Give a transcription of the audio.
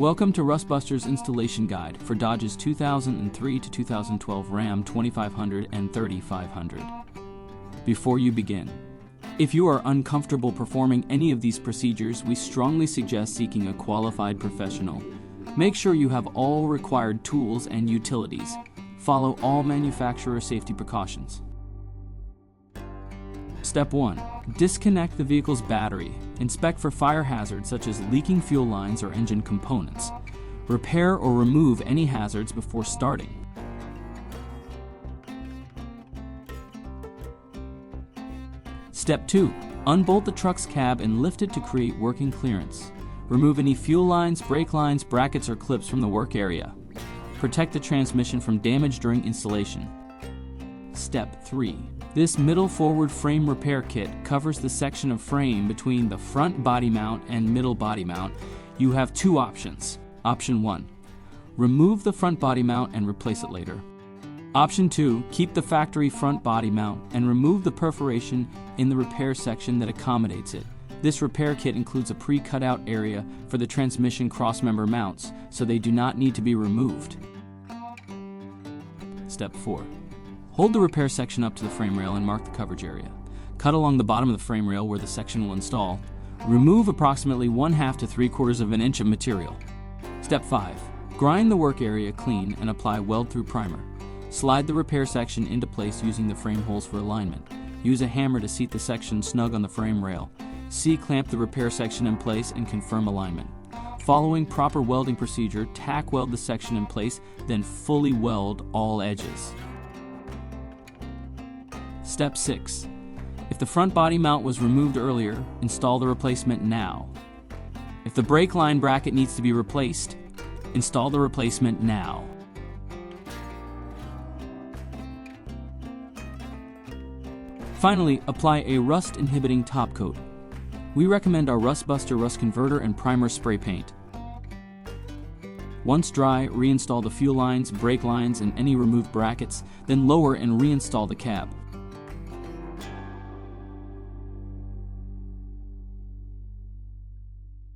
Welcome to Rustbuster's installation guide for Dodge's 2003 to 2012 Ram 2500 and 3500. Before you begin, if you are uncomfortable performing any of these procedures, we strongly suggest seeking a qualified professional. Make sure you have all required tools and utilities. Follow all manufacturer safety precautions. Step 1. Disconnect the vehicle's battery. Inspect for fire hazards such as leaking fuel lines or engine components. Repair or remove any hazards before starting. Step 2. Unbolt the truck's cab and lift it to create working clearance. Remove any fuel lines, brake lines, brackets, or clips from the work area. Protect the transmission from damage during installation. Step 3. This middle forward frame repair kit covers the section of frame between the front body mount and middle body mount. You have two options. Option 1. Remove the front body mount and replace it later. Option 2. Keep the factory front body mount and remove the perforation in the repair section that accommodates it. This repair kit includes a pre-cut out area for the transmission crossmember mounts, so they do not need to be removed. Step 4. Hold the repair section up to the frame rail and mark the coverage area. Cut along the bottom of the frame rail where the section will install. Remove approximately 1/2 to 3/4 of an inch of material. Step 5. Grind the work area clean and apply weld-through primer. Slide the repair section into place using the frame holes for alignment. Use a hammer to seat the section snug on the frame rail. C-clamp the repair section in place and confirm alignment. Following proper welding procedure, tack weld the section in place, then fully weld all edges. Step 6. If the front body mount was removed earlier, install the replacement now. If the brake line bracket needs to be replaced, install the replacement now. Finally, apply a rust-inhibiting top coat. We recommend our Rustbuster Rust Converter and Primer Spray Paint. Once dry, reinstall the fuel lines, brake lines, and any removed brackets, then lower and reinstall the cab.